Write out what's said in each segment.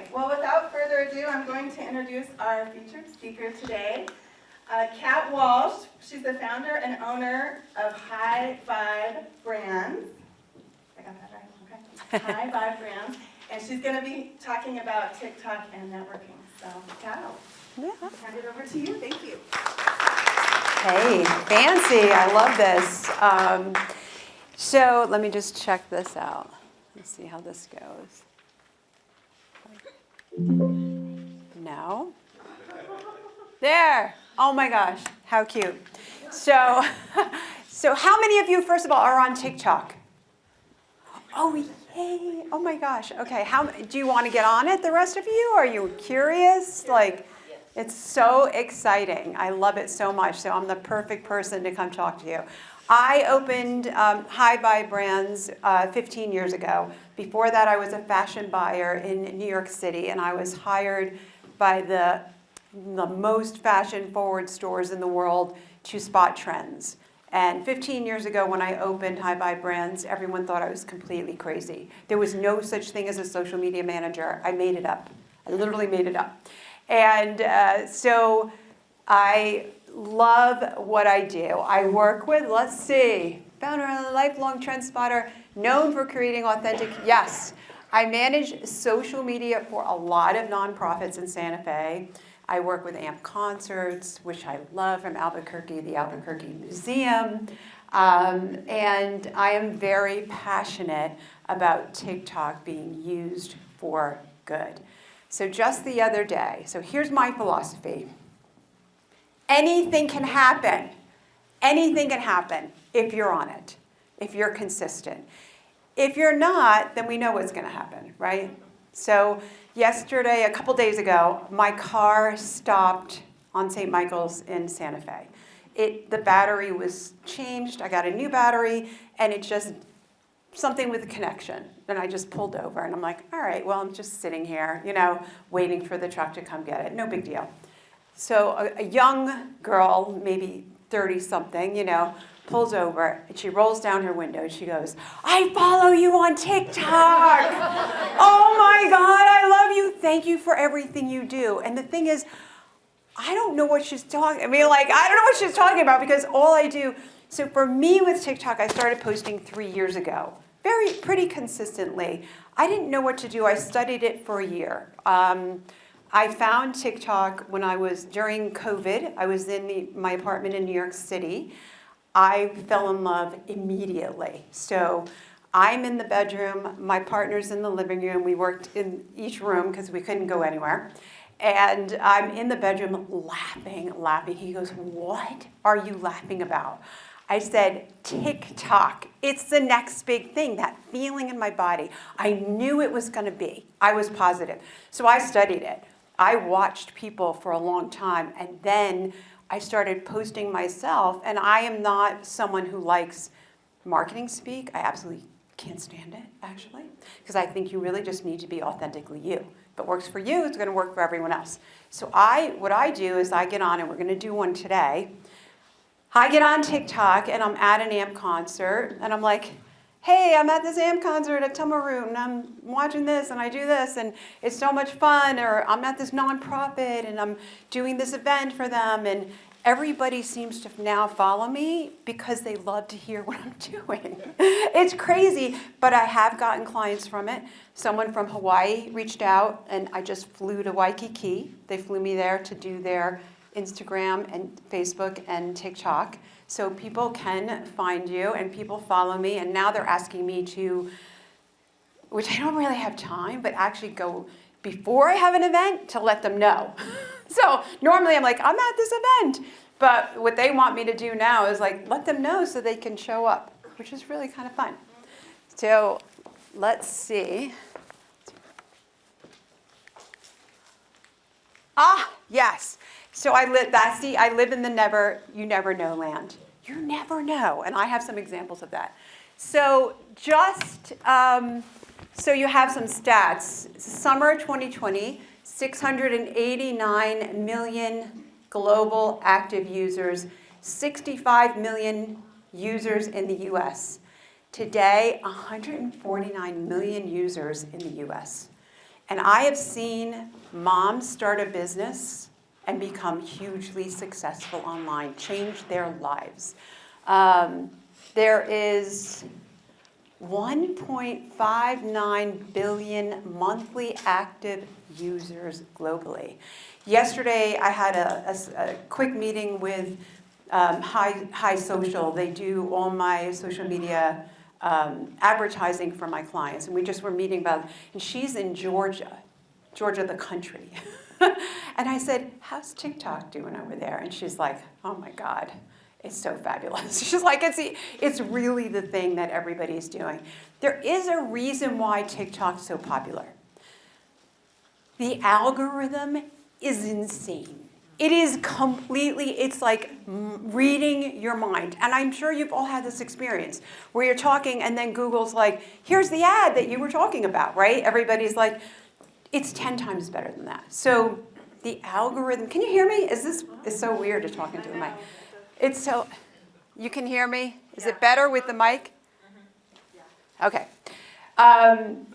right, well, without further ado, I'm going to introduce our featured speaker today, Kat Walsh. She's the founder and owner of High Vibe Brands. I got that right? Okay. High Vibe Brands. And she's going to be talking about TikTok and networking. So, Kat, I'll hand it over to you. Thank you. Hey, fancy. I love this. So let me just check this out. Let's see how this goes. No. There. Oh my gosh, how cute. So how many of you, first of all, are on TikTok? Oh, yay. Oh my gosh. Okay. Do you want to get on it, the rest of you? Are you curious? Like, it's so exciting. I love it so much. So I'm the perfect person to come talk to you. I opened High Vibe Brands 15 years ago. Before that, I was a fashion buyer in New York City, and I was hired by the most fashion-forward stores in the world to spot trends. And 15 years ago, when I opened High Vibe Brands, everyone thought I was completely crazy. There was no such thing as a social media manager. I made it up. I literally made it up. And so I love what I do. I work with, let's see, founder and a lifelong trend spotter, known for creating authentic, yes. I manage social media for a lot of nonprofits in Santa Fe. I work with AMP Concerts, which I love, from Albuquerque, the Albuquerque Museum. And I am very passionate about TikTok being used for good. So just the other day, so here's my philosophy. Anything can happen. Anything can happen if you're on it, if you're consistent. If you're not, then we know what's going to happen, right? So yesterday, a couple days ago, my car stopped on St. Michael's in Santa Fe. The battery was changed. I got a new battery, and it just, something with the connection. And I just pulled over, and I'm like, all right, well, I'm just sitting here, waiting for the truck to come get it. No big deal. So a young girl, maybe 30-something, pulls over, and she rolls down her window, and she goes, I follow you on TikTok. Oh my God, I love you. Thank you for everything you do. And the thing is, I don't know what she's talking, I don't know what she's talking about, because all I do, so for me with TikTok, I started posting 3 years ago, pretty consistently. I didn't know what to do. I studied it for a year. I found TikTok when during COVID. I was in my apartment in New York City. I fell in love immediately. So I'm in the bedroom, my partner's in the living room. We worked in each room because we couldn't go anywhere. And I'm in the bedroom laughing. He goes, what are you laughing about? I said, TikTok. It's the next big thing, that feeling in my body. I knew it was going to be. I was positive. So I studied it. I watched people for a long time, and then I started posting myself, and I am not someone who likes marketing speak. I absolutely can't stand it, actually, because I think you really just need to be authentically you. If it works for you, it's going to work for everyone else. So what I do is I get on, and we're going to do one today. I get on TikTok, and I'm at an AMP concert, and I'm like, hey, I'm at this AMP concert at Tumaroot, and I'm watching this, and I do this, and it's so much fun, or I'm at this nonprofit, and I'm doing this event for them, and everybody seems to now follow me because they love to hear what I'm doing. It's crazy, but I have gotten clients from it. Someone from Hawaii reached out, and I just flew to Waikiki. They flew me there to do their Instagram and Facebook and TikTok. So people can find you, and people follow me, and now they're asking me to, which I don't really have time, but actually go before I have an event to let them know. So normally I'm like, I'm at this event. But what they want me to do now is like, let them know so they can show up, which is really kind of fun. So let's see. Yes. So I live in the you never know land. You never know. And I have some examples of that. So just, so you have some stats. Summer 2020, 689 million global active users, 65 million users in the US. Today, 149 million users in the US. And I have seen moms start a business and become hugely successful online, change their lives. There is 1.59 billion monthly active users globally. Yesterday, I had a quick meeting with High Social. They do all my social media advertising for my clients, and we just were meeting about, and she's in Georgia the country. And I said, how's TikTok doing over there? And she's like, oh my God, it's so fabulous. She's like, it's really the thing that everybody's doing. There is a reason why TikTok's so popular. The algorithm is insane. It is completely, it's like reading your mind. And I'm sure you've all had this experience where you're talking and then Google's like, here's the ad that you were talking about, right? Everybody's like, it's 10 times better than that. So the algorithm, can you hear me? It's so weird to talk into the mic. It's so, you can hear me? Is it better with the mic? Okay.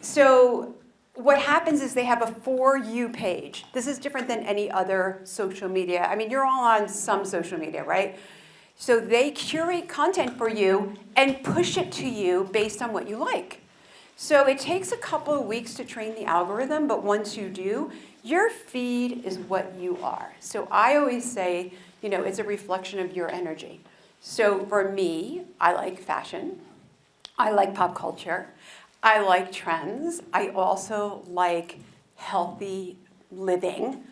So what happens is they have a For You page. This is different than any other social media. I mean, you're all on some social media, right? So they curate content for you and push it to you based on what you like. So it takes a couple of weeks to train the algorithm, but once you do, your feed is what you are. So I always say, it's a reflection of your energy. So for me, I like fashion. I like pop culture. I like trends. I also like healthy living.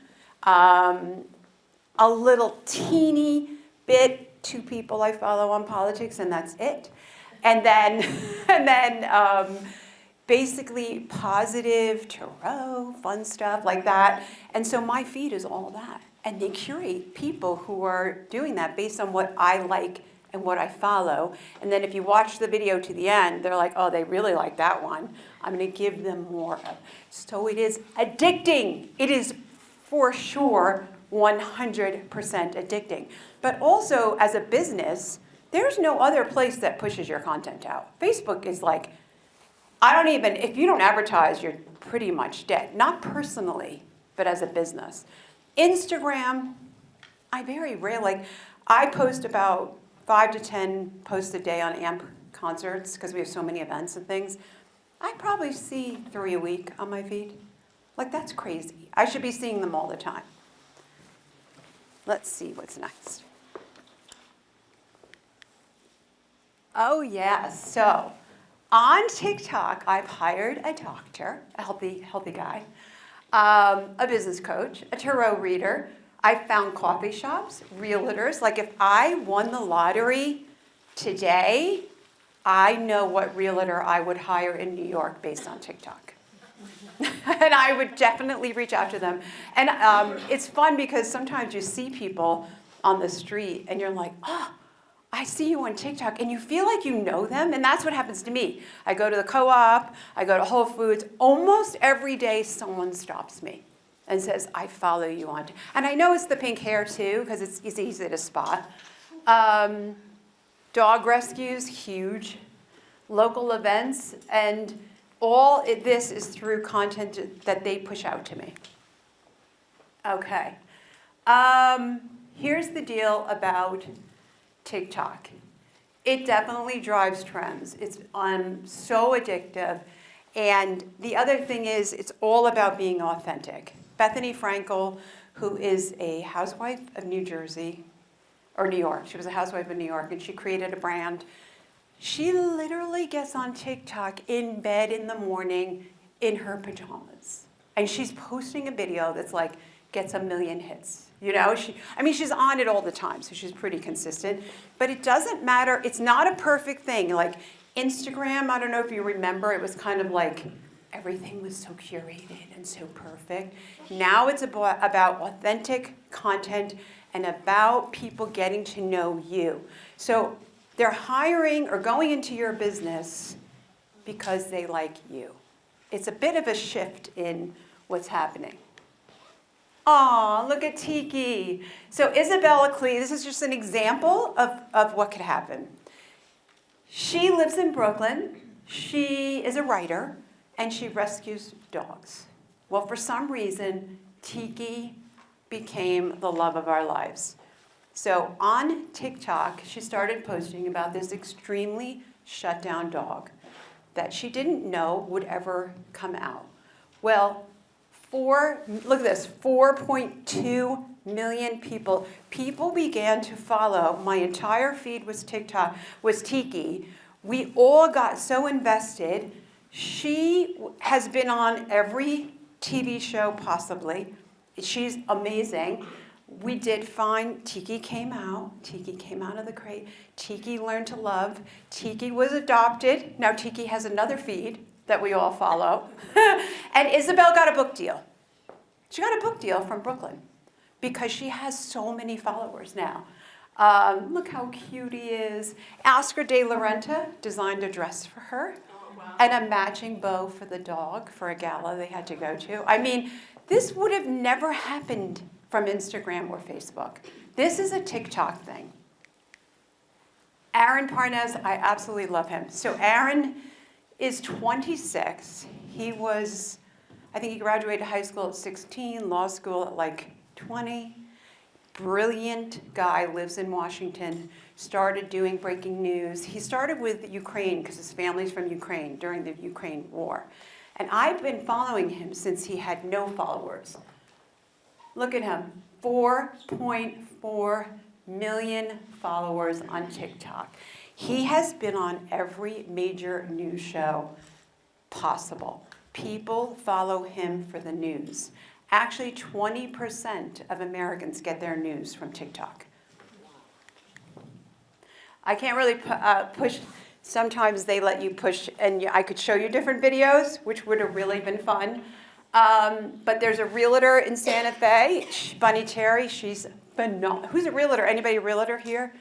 A little teeny bit, 2 people I follow on politics, and that's it. And then, basically positive, tarot, fun stuff like that. And so my feed is all that. And they curate people who are doing that based on what I like and what I follow. And then if you watch the video to the end, they're like, oh, they really like that one. I'm going to give them more of. So it is addicting. It is for sure 100% addicting. But also as a business, there's no other place that pushes your content out. Facebook is like, if you don't advertise, you're pretty much dead. Not personally, but as a business. Instagram, I very rarely, I post about 5 to 10 posts a day on AMP concerts because we have so many events and things. I probably see 3 a week on my feed. Like, that's crazy. I should be seeing them all the time. Let's see what's next. Oh, yes. So on TikTok, I've hired a doctor, a healthy guy, a business coach, a tarot reader. I found coffee shops, realtors. Like if I won the lottery today, I know what realtor I would hire in New York based on TikTok. And I would definitely reach out to them. And it's fun because sometimes you see people on the street and you're like, oh, I see you on TikTok, and you feel like you know them, and that's what happens to me. I go to the co-op, I go to Whole Foods. Almost every day someone stops me and says, I follow you on. And I know it's the pink hair too, because it's easy to spot. Dog rescues, huge. Local events, and this is through content that they push out to me. Okay. Here's the deal about TikTok. It definitely drives trends. It's so addictive. And the other thing is, it's all about being authentic. Bethany Frankel, who is a housewife of New Jersey, or New York. She was a housewife of New York, and she created a brand. She literally gets on TikTok in bed in the morning in her pajamas. And she's posting a video that's like, gets 1 million hits. She's on it all the time, so she's pretty consistent. But it doesn't matter. It's not a perfect thing. Like Instagram, I don't know if you remember, it was kind of like everything was so curated and so perfect. Now it's about authentic content and about people getting to know you. So they're hiring or going into your business because they like you. It's a bit of a shift in what's happening. Aw, look at Tiki. So Isabella Klee, this is just an example of what could happen. She lives in Brooklyn. She is a writer, and she rescues dogs. Well, for some reason, Tiki became the love of our lives. So on TikTok, she started posting about this extremely shut down dog that she didn't know would ever come out. Well, look at this, 4.2 million people. People began to follow. My entire feed was TikTok, was Tiki. We all got so invested. She has been on every TV show possibly. She's amazing. We did find Tiki came out of the crate. Tiki learned to love. Tiki was adopted. Now Tiki has another feed that we all follow. And Isabel got a book deal. She got a book deal from Brooklyn because she has so many followers now. Look how cute he is. Oscar de la Renta designed a dress for her and a matching bow for the dog for a gala they had to go to. I mean, this would have never happened from Instagram or Facebook. This is a TikTok thing. Aaron Parnes, I absolutely love him. So Aaron is 26. I think he graduated high school at 16, law school at like 20. Brilliant guy, lives in Washington, started doing breaking news. He started with Ukraine because his family's from Ukraine during the Ukraine war. And I've been following him since he had no followers. Look at him, 4.4 million followers on TikTok. He has been on every major news show possible. People follow him for the news. Actually, 20% of Americans get their news from TikTok. I can't really push. Sometimes they let you push, and I could show you different videos, which would have really been fun. But there's a realtor in Santa Fe, Bunny Terry. She's phenomenal. Who's a realtor? Anybody a realtor here?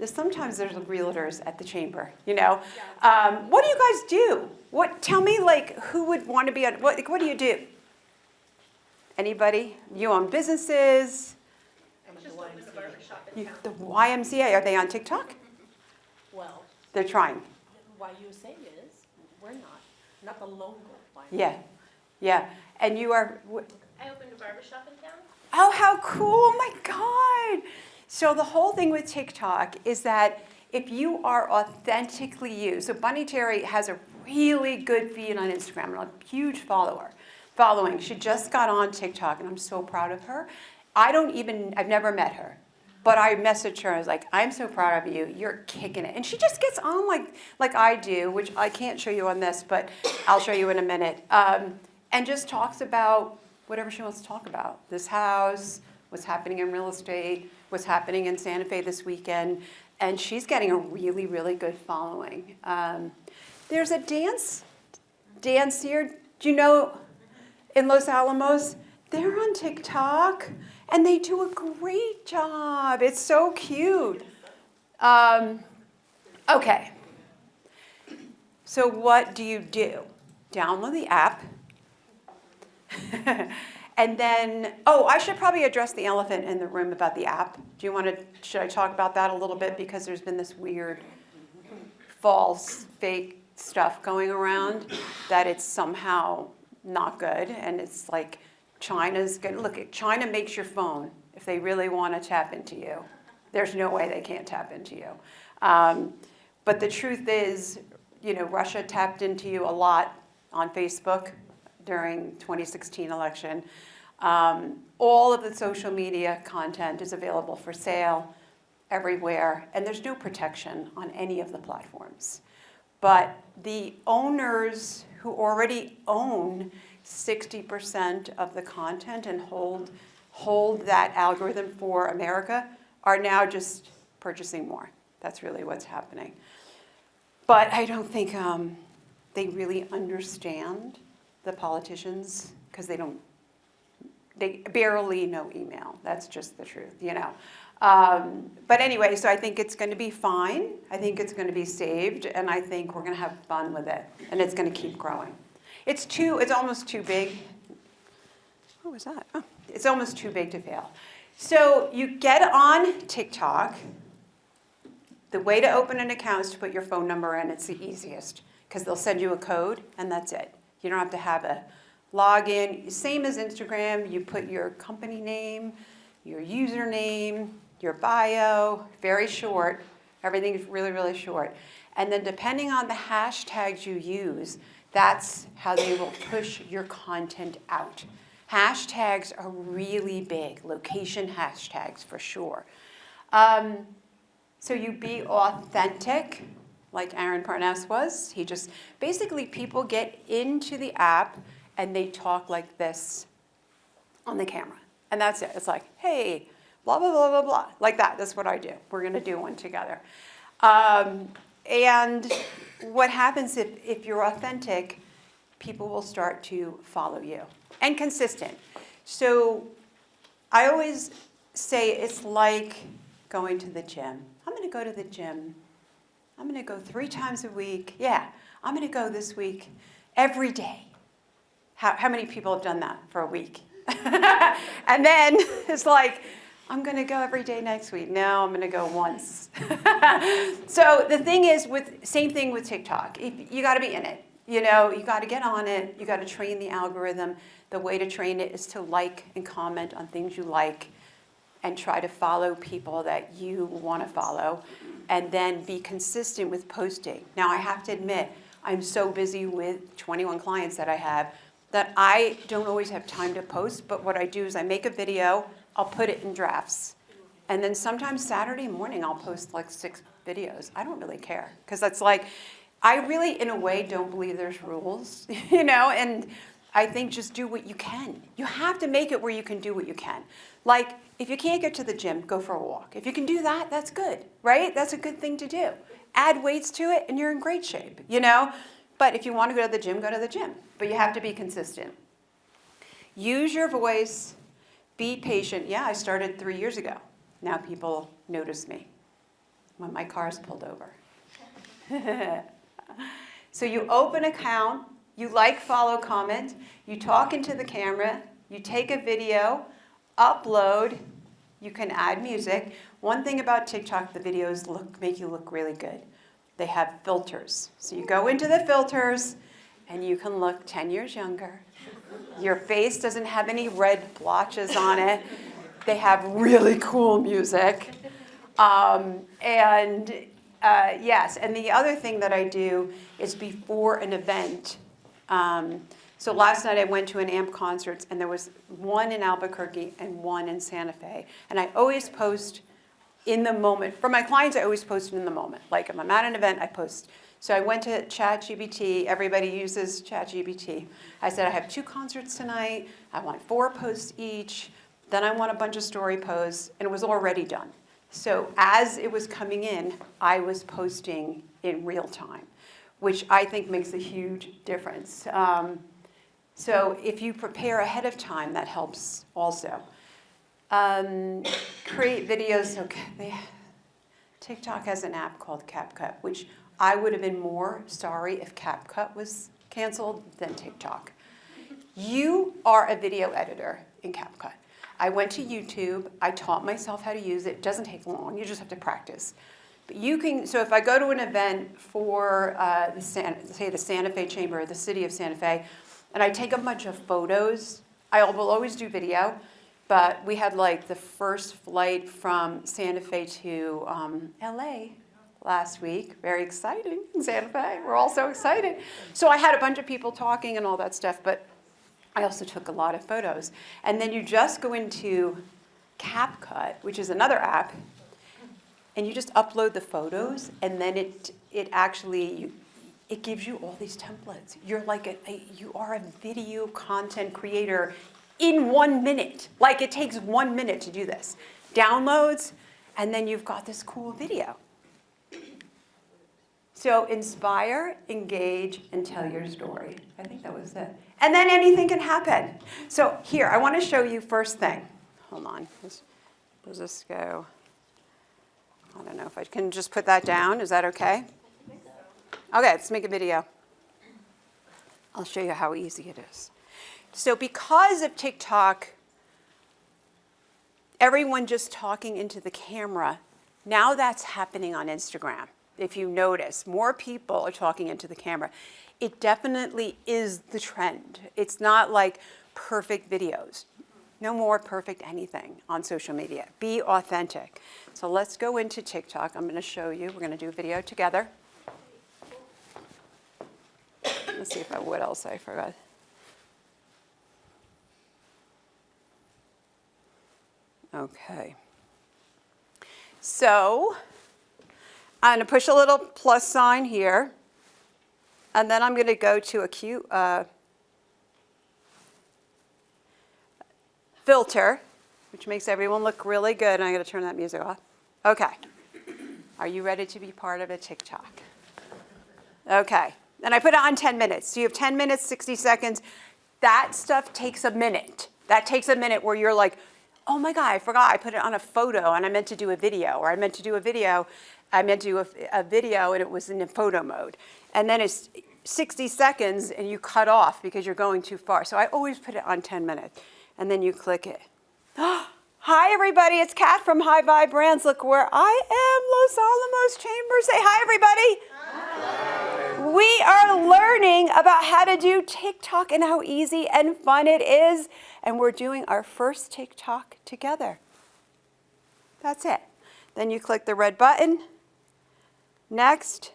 Sometimes there's realtors at the chamber, you know. What do you guys do? Tell me, like, who would want to be on, what do you do? Anybody? You own businesses? I just opened a barbershop in town. The YMCA, are they on TikTok? Well, They're trying. YUSA is, we're not the local YMCA. Yeah. And you are, I opened a barbershop in town. oh, how cool, oh my God. So the whole thing with TikTok is that if you are authentically you, so Bunny Terry has a really good feed on Instagram, and a huge following. She just got on TikTok, and I'm so proud of her. I've never met her, but I messaged her. I was like, I'm so proud of you. You're kicking it. And she just gets on like I do, which I can't show you on this, but I'll show you in a minute. And just talks about whatever she wants to talk about. This house, what's happening in real estate, what's happening in Santa Fe this weekend. And she's getting a really, really good following. There's a dance here. Do you know, in Los Alamos, they're on TikTok, and they do a great job. It's so cute. Okay. So what do you do? Download the app. And then, I should probably address the elephant in the room about the app. Should I talk about that a little bit? Because there's been this weird, false, fake stuff going around that it's somehow not good. And it's like China's good. Look, China makes your phone if they really want to tap into you. There's no way they can't tap into you. But the truth is, Russia tapped into you a lot on Facebook during 2016 election. All of the social media content is available for sale everywhere, and there's no protection on any of the platforms. But the owners who already own 60% of the content and hold that algorithm for America are now just purchasing more. That's really what's happening. But I don't think they really understand the politicians, because they barely know email. That's just the truth, But anyway, so I think it's going to be fine. I think it's going to be saved, and I think we're going to have fun with it, and it's going to keep growing. It's almost too big. What was that? Oh, it's almost too big to fail. So you get on TikTok. The way to open an account is to put your phone number in. It's the easiest, because they'll send you a code, and that's it. You don't have to have a log in, same as Instagram, you put your company name, your username, your bio, very short. Everything is really, really short. And then depending on the hashtags you use, that's how they will push your content out. Hashtags are really big, location hashtags for sure. So you be authentic, like Aaron Parnas was. He just, basically people get into the app and they talk like this on the camera. And that's it. It's like, hey, blah, blah, blah, blah, blah. Like that. That's what I do. We're going to do one together. And what happens if you're authentic, people will start to follow you. And consistent. So I always say it's like going to the gym. I'm going to go to the gym. I'm going to go 3 times a week. Yeah, I'm going to go this week every day. How many people have done that for a week? And then it's like, I'm going to go every day next week. No, I'm going to go once. So the thing is, same thing with TikTok. You got to be in it. You know, you got to get on it. You got to train the algorithm. The way to train it is to like and comment on things you like and try to follow people that you want to follow and then be consistent with posting. Now, I have to admit, I'm so busy with 21 clients that I have that I don't always have time to post, but what I do is I make a video, I'll put it in drafts. And then sometimes Saturday morning, I'll post like 6 videos. I don't really care, because that's like, I really, in a way, don't believe there's rules, you know, and I think just do what you can. You have to make it where you can do what you can. Like, if you can't get to the gym, go for a walk. If you can do that, that's good, right? That's a good thing to do. Add weights to it, and you're in great shape, you know? But if you want to go to the gym, go to the gym. But you have to be consistent. Use your voice. Be patient. Yeah, I started 3 years ago. Now people notice me when my car's pulled over. So you open an account, you like, follow, comment, you talk into the camera, you take a video, upload, you can add music. One thing about TikTok, the videos make you look really good. They have filters. So you go into the filters and you can look 10 years younger. Your face doesn't have any red blotches on it. They have really cool music. Yes, and the other thing that I do is before an event. So last night I went to an AMP concert, and there was one in Albuquerque and one in Santa Fe. And I always post in the moment. For my clients, I always post in the moment. Like if I'm at an event, I post. So I went to ChatGPT. Everybody uses ChatGPT. I said, I have 2 concerts tonight. I want 4 posts each. Then I want a bunch of story posts. And it was already done. So as it was coming in, I was posting in real time, which I think makes a huge difference. So if you prepare ahead of time, that helps also. Create videos. Okay. TikTok has an app called CapCut, which I would have been more sorry if CapCut was canceled than TikTok. You are a video editor in CapCut. I went to YouTube. I taught myself how to use it. It doesn't take long. You just have to practice. But you can, so if I go to an event for the Santa Fe Chamber, or the city of Santa Fe, and I take a bunch of photos, I will always do video, but we had like the first flight from Santa Fe to LA last week. Very exciting in Santa Fe. We're all so excited. So I had a bunch of people talking and all that stuff, but I also took a lot of photos. And then you just go into CapCut, which is another app, and you just upload the photos, and then it actually, it gives you all these templates. You're like you are a video content creator in 1 minute. Like it takes 1 minute to do this. Downloads, and then you've got this cool video. So inspire, engage, and tell your story. I think that was it. And then anything can happen. So here, I want to show you first thing. Hold on. Does this go? I don't know if I can just put that down. Is that okay? Okay, let's make a video. I'll show you how easy it is. So because of TikTok, everyone just talking into the camera, now that's happening on Instagram. if you notice, more people are talking into the camera. It definitely is the trend. It's not like perfect videos. No more perfect anything on social media. Be authentic. So let's go into TikTok. I'm going to show you. We're going to do a video together. Let's see what else I forgot. Okay. So I'm going to push a little plus sign here. And then I'm going to go to a cute filter, which makes everyone look really good. And I'm going to turn that music off. Okay. Are you ready to be part of a TikTok? Okay. And I put it on 10 minutes. So you have 10 minutes, 60 seconds. That stuff takes a minute. That takes a minute where you're like, oh my God, I forgot I put it on a photo and I meant to do a video. Or I meant to do a video. I meant to do a video and it was in a photo mode. And then it's 60 seconds and you cut off because you're going too far. So I always put it on 10 minutes. And then you click it. Hi, everybody. It's Kat from High Vibe Brands. Look where I am, Los Alamos Chambers. Say hi, everybody. Hi. We are learning about how to do TikTok and how easy and fun it is. And we're doing our first TikTok together. That's it. Then you click the red button. Next,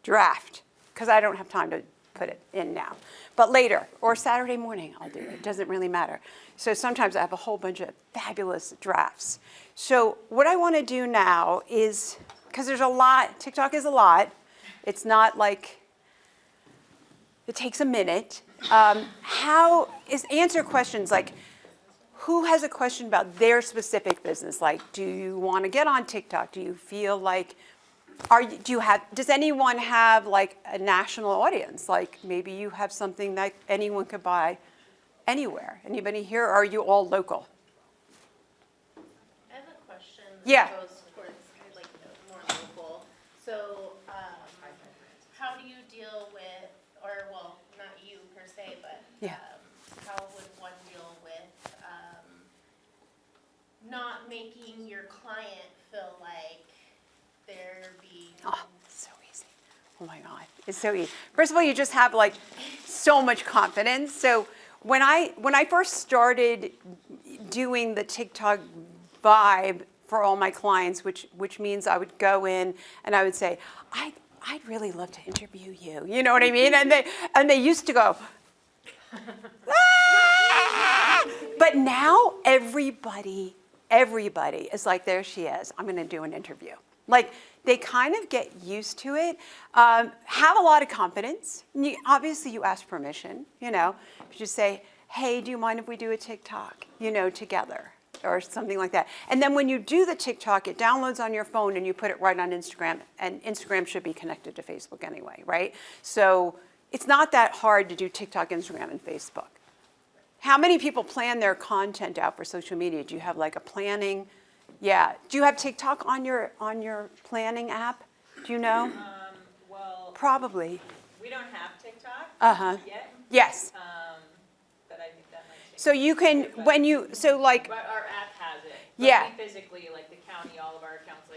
draft. Because I don't have time to put it in now. But later, or Saturday morning, I'll do it. It doesn't really matter. So sometimes I have a whole bunch of fabulous drafts. So what I want to do now is, because there's a lot, TikTok is a lot. It's not like, it takes a minute. Answer questions like, who has a question about their specific business? Like, do you want to get on TikTok? Do you feel like, does anyone have like a national audience? Like maybe you have something that anyone could buy anywhere. Anybody here? Or are you all local? I have a question Yeah. that goes towards like more local. So how do you deal with, or well, not you per se, but Yeah. how would one deal with not making your client feel like they're being Oh, it's so easy. Oh my God, it's so easy. First of all, you just have like so much confidence. So when I first started doing the TikTok vibe for all my clients, which means I would go in and I would say, I'd really love to interview you. You know what I mean? And they used to go, ah! But now everybody is like, there she is. I'm going to do an interview. Like they kind of get used to it, have a lot of confidence. Obviously, you ask permission, You just say, hey, do you mind if we do a TikTok, together or something like that. And then when you do the TikTok, it downloads on your phone and you put it right on Instagram. And Instagram should be connected to Facebook anyway, right? So it's not that hard to do TikTok, Instagram, and Facebook. How many people plan their content out for social media? Do you have like a planning? Yeah. Do you have TikTok on your planning app? Do you know? Well, Probably. we don't have TikTok yet, Yes. but I think that might change. So you can, But our app has it. But Yeah. we physically, like the county, all of our accounts,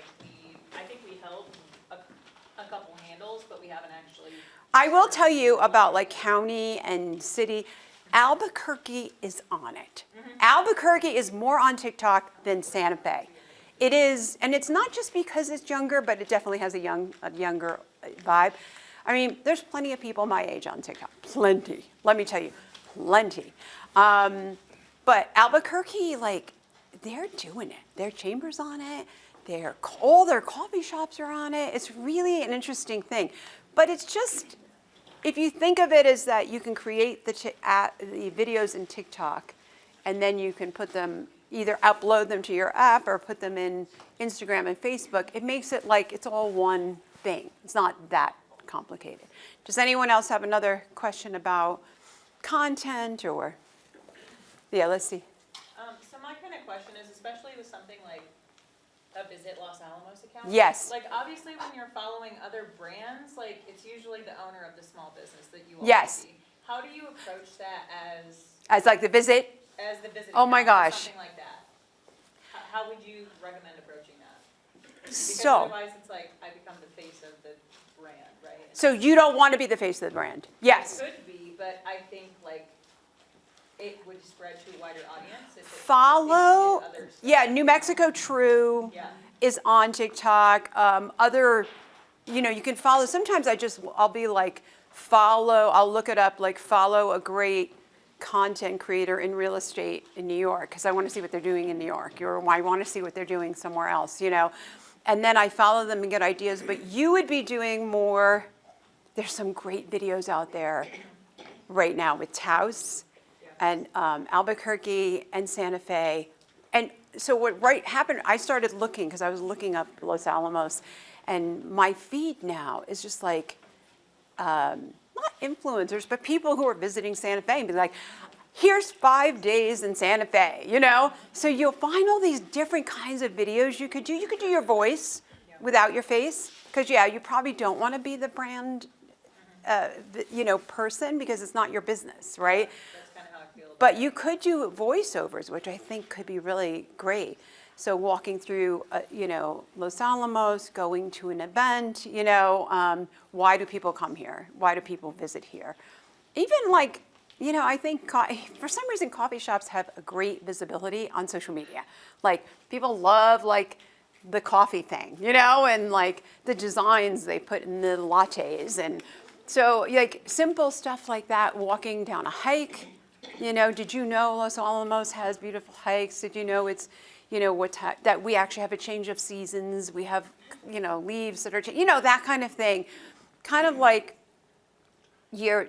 I think we held a couple handles, but we haven't actually. I will tell you about like county and city. Albuquerque is on it. Mm-hmm. Albuquerque is more on TikTok than Santa Fe. It is, and it's not just because it's younger, but it definitely has a younger vibe. I mean, there's plenty of people my age on TikTok. Plenty. Let me tell you, plenty. But Albuquerque, like, they're doing it. Their chambers on it. All their coffee shops are on it. It's really an interesting thing. But it's just, if you think of it as that you can create the videos in TikTok, and then you can put them, either upload them to your app or put them in Instagram and Facebook, it makes it like it's all one thing. It's not that complicated. Does anyone else have another question about content or? Yeah, let's see. So my kind of question is, especially with something like a Visit Los Alamos account. Yes. Like obviously when you're following other brands, like it's usually the owner of the small business that you all Yes. see. How do you approach that As like the visit? as the visit Oh my account or gosh. something like that? How would you recommend approaching that? Because So, otherwise it's like I become the face of the brand, right? so you don't want to be the face of the brand? Yes. It could be, but I think like it would spread to a wider audience if it Follow, if you did other stuff. yeah, New Mexico True Yeah. is on TikTok. Other, you can follow, sometimes I'll be like, I'll look it up, like follow a great content creator in real estate in New York, because I want to see what they're doing in New York, or I want to see what they're doing somewhere else, And then I follow them and get ideas, but you would be doing more, there's some great videos out there right now with Taos and Albuquerque and Santa Fe. And so what happened, I started looking, because I was looking up Los Alamos, and my feed now is just like, not influencers, but people who are visiting Santa Fe and be like, here's 5 days in Santa Fe, So you'll find all these different kinds of videos you could do. You could do your voice without your face, because you probably don't want to be the brand, person, because it's not your business, right? That's kind of how I feel about But you could do voiceovers, which I think could be really great. So walking through, Los Alamos, going to an event, why do people come here? Why do people visit here? Even like, I think for some reason coffee shops have a great visibility on social media. Like people love like the coffee thing, and like the designs they put in the lattes. And so like simple stuff like that, walking down a hike, did you know Los Alamos has beautiful hikes? Did you know it's, that we actually have a change of seasons. We have, leaves that are, that kind of thing. Kind of like, you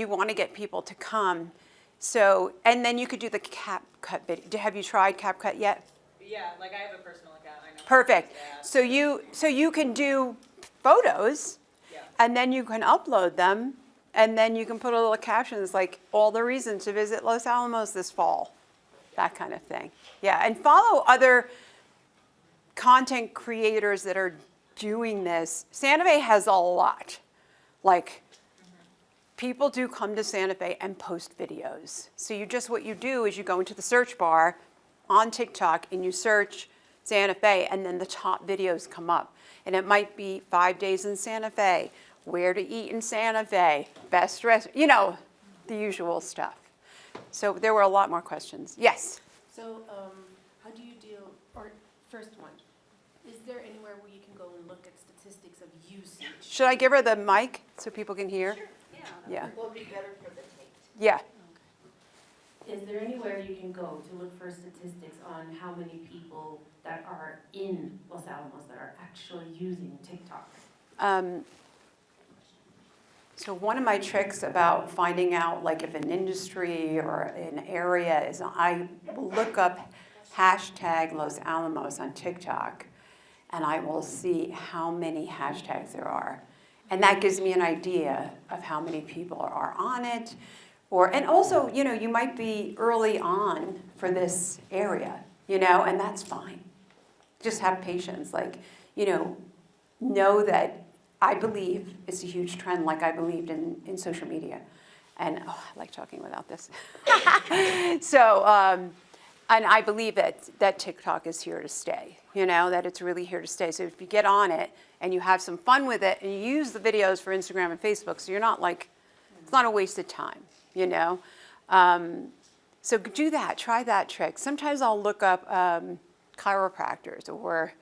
want to get people to come. So, and then you could do the CapCut video. Have you tried CapCut yet? Yeah, like I have a personal account, I know. Perfect. Yeah. So you can do photos, Yeah. and then you can upload them, and then you can put a little captions like all the reasons to visit Los Alamos this fall, that kind of thing. Yeah, and follow other content creators that are doing this. Santa Fe has a lot. Like, people do come to Santa Fe and post videos. So what you do is you go into the search bar on TikTok and you search Santa Fe, and then the top videos come up. And it might be 5 days in Santa Fe, where to eat in Santa Fe, best restaurant, the usual stuff. So there were a lot more questions. Yes? So, how do you deal, or first one, is there anywhere where you can go and look at statistics of usage? Should I give her the mic so people can hear? Sure, Yeah. Will be better for the tape. Yeah. Is there anywhere you can go to look for statistics on how many people that are in Los Alamos that are actually using TikTok? So one of my tricks about finding out, like if an industry or an area is, I will look up hashtag Los Alamos on TikTok, and I will see how many hashtags there are. And that gives me an idea of how many people are on it. And also, you might be early on for this area, and that's fine. Just have patience, know that I believe it's a huge trend, like I believed in social media. And I like talking without this. So, and I believe that TikTok is here to stay, that it's really here to stay. So if you get on it and you have some fun with it and you use the videos for Instagram and Facebook, so you're not it's not a wasted time, So do that, try that trick. Sometimes I'll look up chiropractors or,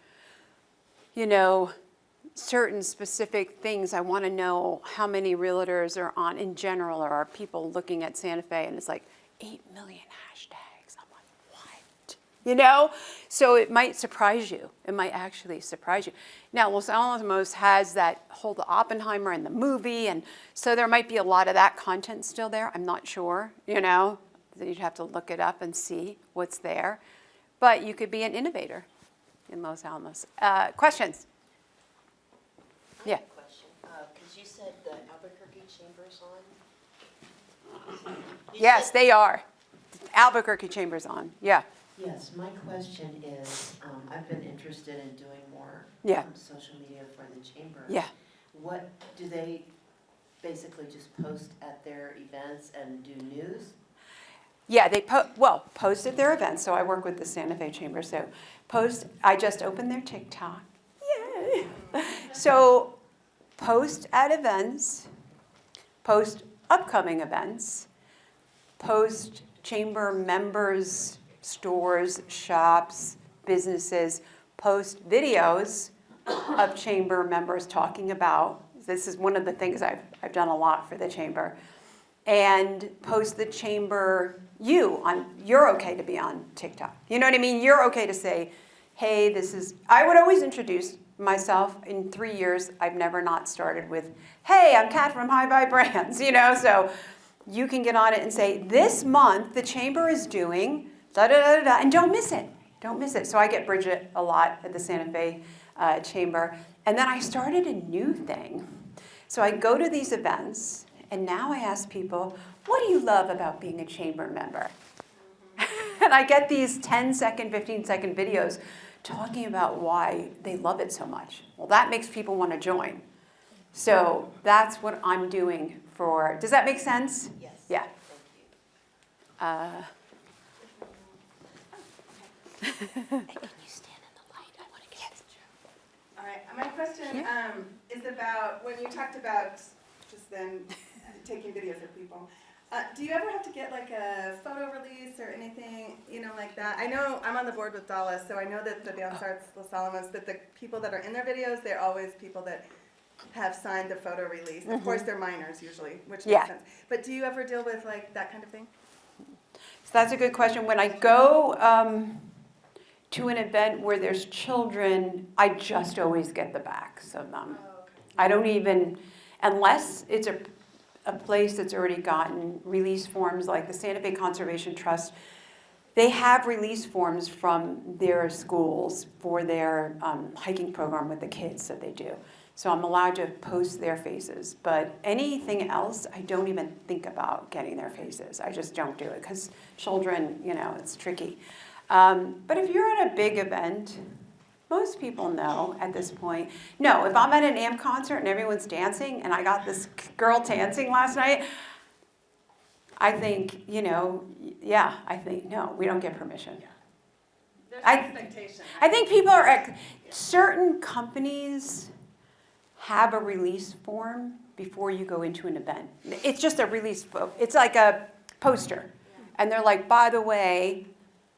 certain specific things. I want to know how many realtors are on in general, or are people looking at Santa Fe, and it's like 8 million hashtags. I'm like, what? So it might surprise you. It might actually surprise you. Now, Los Alamos has that whole the Oppenheimer and the movie, and so there might be a lot of that content still there. I'm not sure, You'd have to look it up and see what's there. But you could be an innovator in Los Alamos. Questions? I have a question, because you said the Albuquerque Chamber's on? Yes, they are. Albuquerque Chamber's on, yeah. Yes, my question is, I've been interested in doing more Yeah. social media for the chamber. Yeah. What, do they basically just post at their events and do news? Yeah, they post at their events, so I work with the Santa Fe Chamber, so I just opened their TikTok. So post at events, post upcoming events, post chamber members, stores, shops, businesses, post videos of chamber members talking about, this is one of the things I've done a lot for the chamber, and post the chamber, you're okay to be on TikTok. You know what I mean? You're okay to say, hey, I would always introduce myself. In 3 years, I've never not started with, hey, I'm Kat from High Vibe Brands, so you can get on it and say, this month the chamber is doing da-da-da-da, and don't miss it. Don't miss it. So I get Bridget a lot at the Santa Fe Chamber. And then I started a new thing. So I go to these events, and now I ask people, what do you love about being a chamber member? And I get these 10-second, 15-second videos talking about why they love it so much. Well, that makes people want to join. So that's what I'm doing for, does that make sense? Yes. Yeah. Thank you. Can you stand in the light? I want to get a picture. All right, my question is about, when you talked about just then taking videos of people, do you ever have to get like a photo release or anything, like that? I know I'm on the board with Dallas, so I know that the Dance Arts Los Alamos, that the people that are in their videos, they're always people that have signed the photo release. Of course, they're minors usually, which makes sense. But do you ever deal with like that kind of thing? So that's a good question. When I go to an event where there's children, I just always get the backs of them. Oh, okay. I don't even, unless it's a place that's already gotten release forms, like the Santa Fe Conservation Trust, they have release forms from their schools for their hiking program with the kids that they do. So I'm allowed to post their faces. But anything else, I don't even think about getting their faces. I just don't do it because children, it's tricky. But if you're at a big event, most people know at this point. No, if I'm at an AMP concert and everyone's dancing, and I got this girl dancing last night, I think, no, we don't get permission. There's I- expectation. I think people certain companies have a release form before you go into an event. It's just a release, it's like a poster. And they're like, by the way,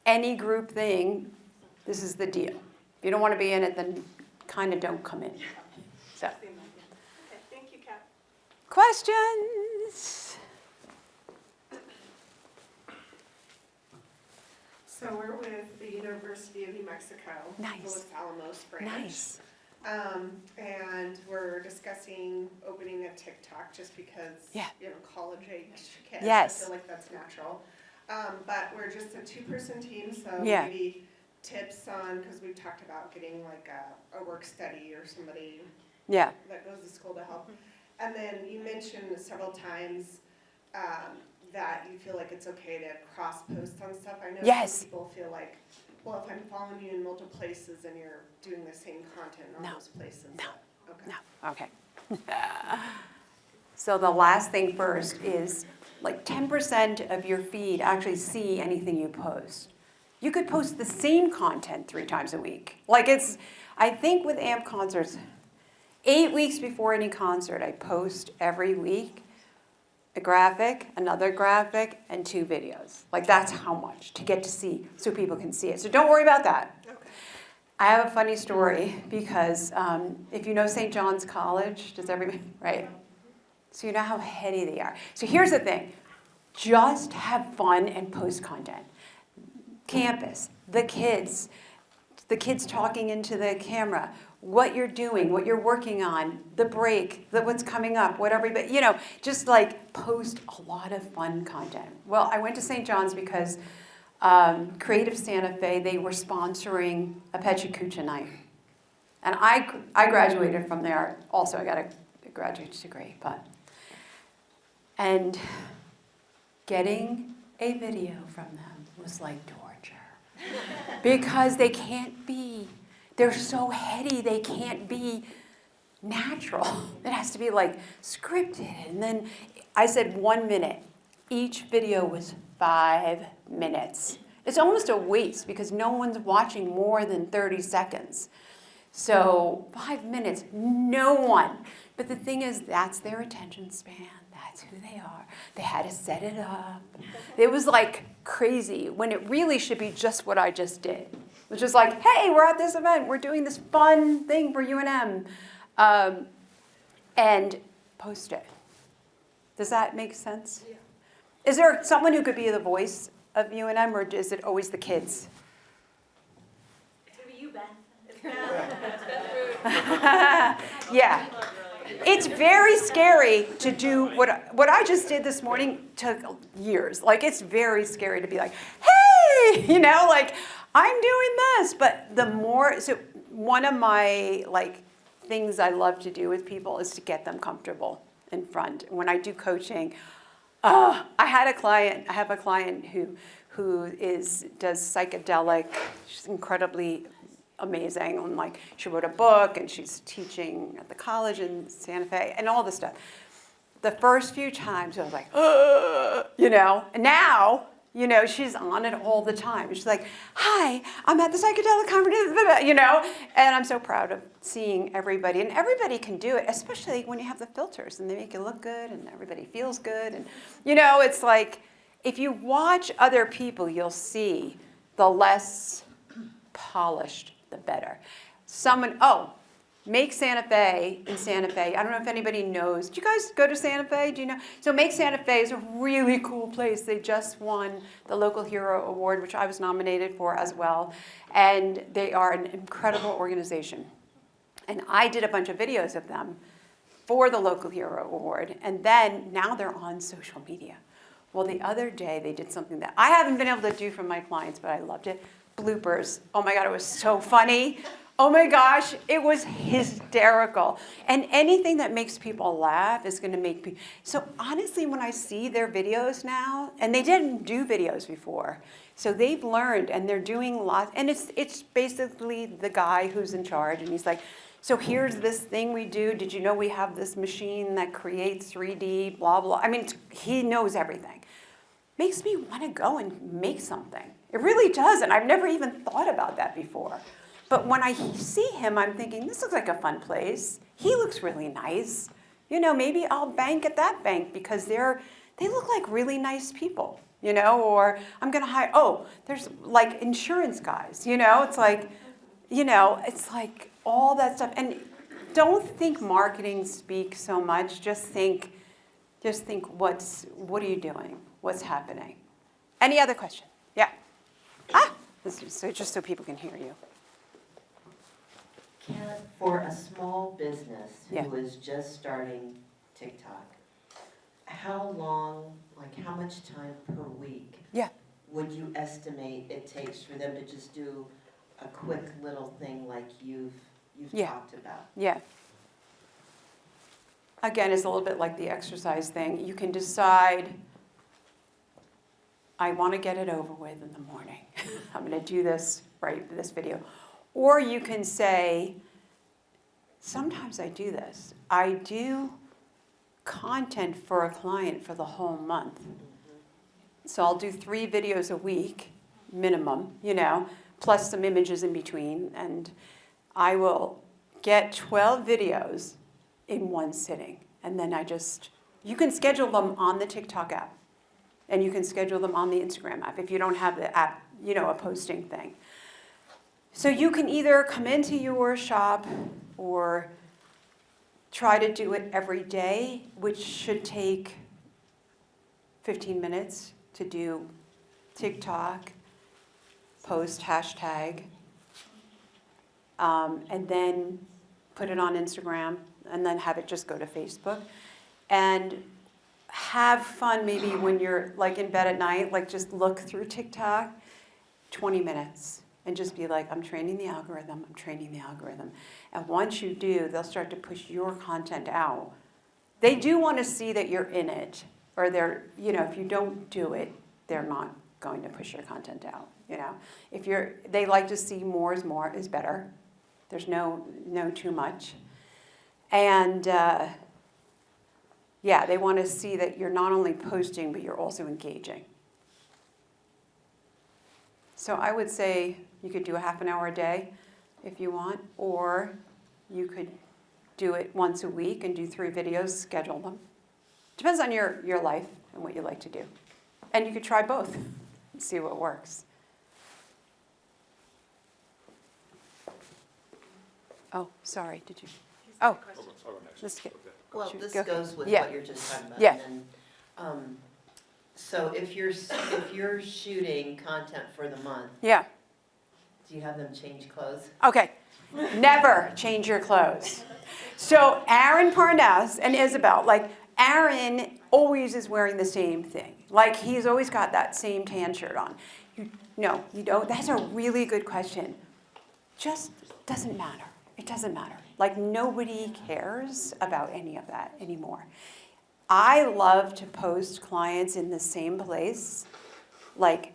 any group thing, this is the deal. If you don't want to be in it, then kind of don't come in. So, Okay, thank you, Kat. questions? So we're with the University of New Mexico, Nice. the Los Alamos branch. Nice. And we're discussing opening a TikTok just because, Yeah. college-age kids. Yes. I feel like that's natural. But we're just a two-person team, so Yeah. maybe tips on, because we've talked about getting like a work study or somebody Yeah. that goes to school to help. And then you mentioned several times that you feel like it's okay to cross-post on stuff. I know Yes. some people feel like, well, if I'm following you in multiple places and you're doing the same content in all No. those places. No. Okay. No, okay. So the last thing first is like 10% of your feed actually see anything you post. You could post the same content 3 times a week. I think with AMP concerts, 8 weeks before any concert, I post every week a graphic, another graphic, and 2 videos. That's how much to get to see, so people can see it. So don't worry about that. Okay. I have a funny story because if you know St. John's College, does everybody, right? So you know how heady they are. So here's the thing, just have fun and post content. Campus, the kids talking into the camera, what you're doing, what you're working on, the break, what's coming up, what everybody, just post a lot of fun content. Well, I went to St. John's because Creative Santa Fe, they were sponsoring a Pecha Kucha night. And I graduated from there also. I got a graduate degree, and getting a video from them was like torture. Because they're so heady, they can't be natural. It has to be scripted. And then I said 1 minute. Each video was 5 minutes. It's almost a waste because no one's watching more than 30 seconds. So 5 minutes, no one. But the thing is, that's their attention span. That's who they are. They had to set it up. It was like crazy when it really should be just what I just did, which is like, hey, we're at this event. We're doing this fun thing for UNM. And post it. Does that make sense? Yeah. Is there someone who could be the voice of UNM, or is it always the kids? It's gonna be you, Beth. It's Beth. Yeah. It's very scary to do what I just did this morning. Took years. Like, it's very scary to be like, hey, like, I'm doing this. But the more, so one of my things I love to do with people is to get them comfortable in front. When I do coaching, I have a client who does psychedelic. She's incredibly amazing. And she wrote a book and she's teaching at the college in Santa Fe and all this stuff. The first few times I was like, and now, she's on it all the time. She's like, hi, I'm at the psychedelic conference, and I'm so proud of seeing everybody. And everybody can do it, especially when you have the filters and they make you look good and everybody feels good. And, it's like, if you watch other people, you'll see the less polished, the better. Make Santa Fe in Santa Fe. I don't know if anybody knows. Do you guys go to Santa Fe? Do you know? So Make Santa Fe is a really cool place. They just won the Local Hero Award, which I was nominated for as well. And they are an incredible organization. And I did a bunch of videos of them for the Local Hero Award. And then now they're on social media. Well, the other day they did something that I haven't been able to do for my clients, but I loved it. Bloopers. Oh my God, it was so funny. Oh my gosh, it was hysterical. And anything that makes people laugh is going to make people. So honestly, when I see their videos now, and they didn't do videos before, so they've learned and they're doing lots. And it's basically the guy who's in charge, and he's like, so here's this thing we do. Did you know we have this machine that creates 3D, blah, blah. I mean, he knows everything. Makes me want to go and make something. It really does, and I've never even thought about that before. But when I see him, I'm thinking, this looks like a fun place. He looks really nice. Maybe I'll bank at that bank because they look like really nice people, or I'm going to hire, there's insurance guys, it's like, it's like all that stuff. And don't think marketing speaks so much. Just think what are you doing? What's happening? Any other question? Yeah. This is just so people can hear you. For a small business Yeah. who is just starting TikTok, how long, how much time per week would you estimate it takes for them to just do a quick little thing like you've talked about? Yeah. Again, it's a little bit like the exercise thing. You can decide, I want to get it over with in the morning. I'm going to do this video. Or you can say, sometimes I do this. I do content for a client for the whole month. So I'll do 3 videos a week, minimum, plus some images in between. And I will get 12 videos in one sitting. And then you can schedule them on the TikTok app. And you can schedule them on the Instagram app if you don't have the app, a posting thing. So you can either come into your shop or try to do it every day, which should take 15 minutes to do TikTok, post hashtag, and then put it on Instagram, and then have it just go to Facebook. And have fun maybe when you're in bed at night, just look through TikTok, 20 minutes. And just be like, I'm training the algorithm. And once you do, they'll start to push your content out. They do want to see that you're in it. Or if you don't do it, they're not going to push your content out. They like to see more is better. There's no too much. And they want to see that you're not only posting, but you're also engaging. So I would say you could do a half an hour a day, if you want, or you could do it once a week and do 3 videos, schedule them. Depends on your life and what you like to do. And you could try both and see what works. Oh, sorry, did you? Oh, let's get, Well, Shoot, this go. goes with Yeah. what you're just talking about. Yeah. And then, so if you're shooting content for the month, yeah, do you have them change clothes? okay. Never change your clothes. So Aaron Parnas and Isabel, like Aaron always is wearing the same thing. Like he's always got that same tan shirt on. No, you don't. That's a really good question. Just doesn't matter. It doesn't matter. Like nobody cares about any of that anymore. I love to post clients in the same place, like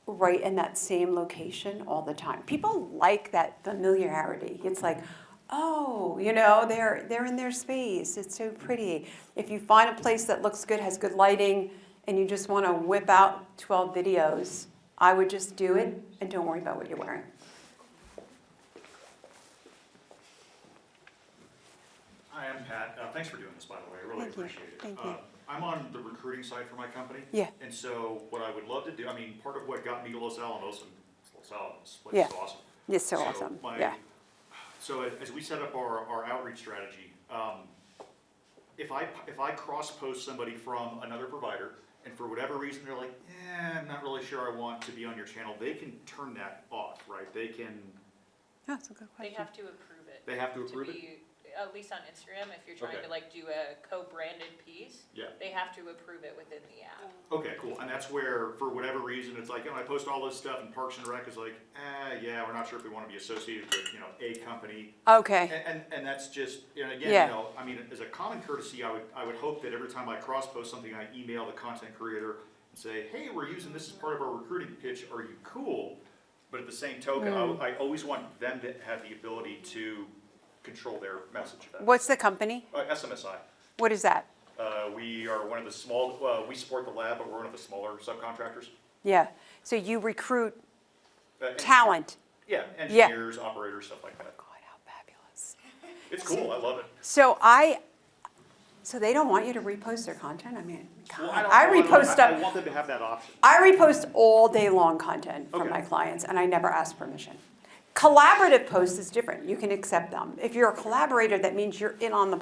right in that same location all the time. People like that familiarity. It's like, oh, you know, they're in their space. It's so pretty. If you find a place that looks good, has good lighting, and you just want to whip out 12 videos, I would just do it and don't worry about what you're wearing. Hi, I'm Pat. Thanks for doing this, by the way. I really Thank you. appreciate it. Thank you. I'm on the recruiting side for my company. Yeah. And so what I would love to do, I mean, part of what got me to Los Alamos, and Los Alamos, place Yeah. is awesome. It's so awesome. Yeah. So as we set up our outreach strategy, if I cross-post somebody from another provider, and for whatever reason they're like, I'm not really sure I want to be on your channel, they can turn that off, right? They can, Oh, that's a good They question. have to approve it. they have to approve it? be, at least on Instagram, if you're trying Okay. to like do a co-branded piece, Yeah. they have to approve it within the app. Okay, cool. And that's where, for whatever reason, it's like, I post all this stuff and Parks and Rec is like, yeah, we're not sure if we want to be associated with, a company. Okay. And that's just, and again, Yeah. I mean, as a common courtesy, I would hope that every time I cross-post something, I email the content creator and say, hey, we're using this as part of our recruiting pitch. Are you cool? But at the same token, I always want them to have the ability to control their message. What's the company? SMSI. What is that? We are one of the small, we support the lab, but we're one of the smaller subcontractors. Yeah. So you recruit And- talent. Yeah, engineers, operators, stuff like that. God, how fabulous. It's cool, I love it. So they don't want you to repost their content? I mean, God, Well, I don't- repost I stuff. want them to have that option. I repost all day long content from Okay. my clients, and I never ask permission. Collaborative posts is different. You can accept them. If you're a collaborator, that means you're in on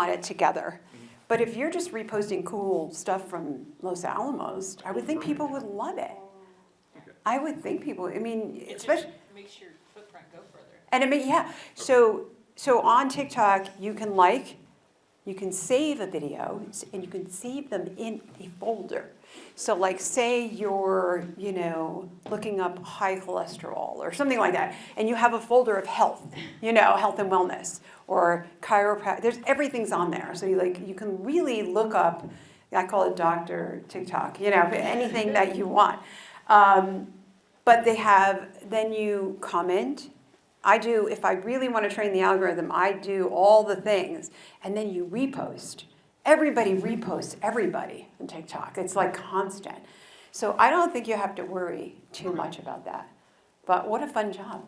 it together. But if you're just reposting cool stuff from Los Alamos, I would think people would love it. Okay. I would think people, I mean, It just especially, makes your footprint go further. and I mean, yeah. So on TikTok, you can save a video, and you can save them in a folder. So like say you're, looking up high cholesterol or something like that, and you have a folder of health, health and wellness, or chiropractic, everything's on there. So you can really look up, I call it Dr. TikTok, anything that you want. But then you comment. If I really want to train the algorithm, I do all the things, and then you repost. Everybody reposts everybody on TikTok. It's like constant. So I don't think you have to worry too much about that. But what a fun job,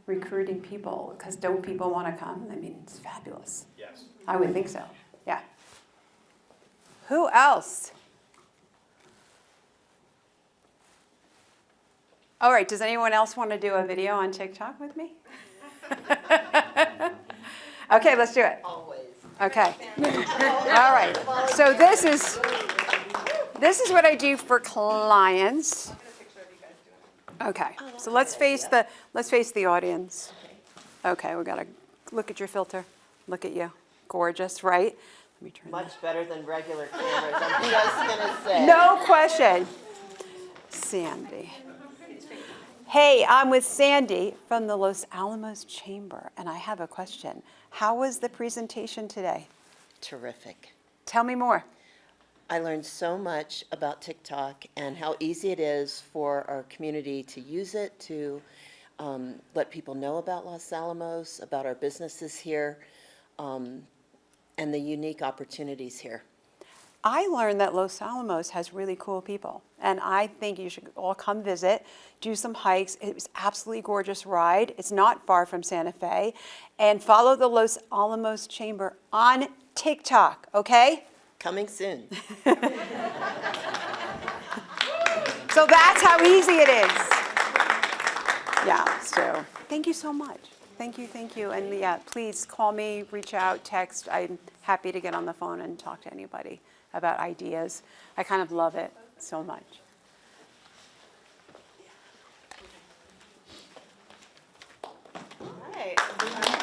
recruiting people, because don't people want to come? I mean, it's fabulous. Yes. I would think so, yeah. Who else? All right, does anyone else want to do a video on TikTok with me? Okay, let's do it. Always. Okay. All right. So this is what I do for clients. Okay. So let's face the audience. Okay, we got to look at your filter. Look at you. Gorgeous, right? Let me turn that. Much better than regular cameras, I'm just gonna say. No question. Sandy. Hey, I'm with Sandy from the Los Alamos Chamber, and I have a question. How was the presentation today? Terrific. Tell me more. I learned so much about TikTok and how easy it is for our community to use it, to let people know about Los Alamos, about our businesses here, and the unique opportunities here. I learned that Los Alamos has really cool people, and I think you should all come visit, do some hikes. It was absolutely gorgeous ride. It's not far from Santa Fe, and follow the Los Alamos Chamber on TikTok, okay? Coming soon. So that's how easy it is. Yeah, so thank you so much. Thank you. And yeah, please call me, reach out, text. I'm happy to get on the phone and talk to anybody about ideas. I kind of love it so much. All right.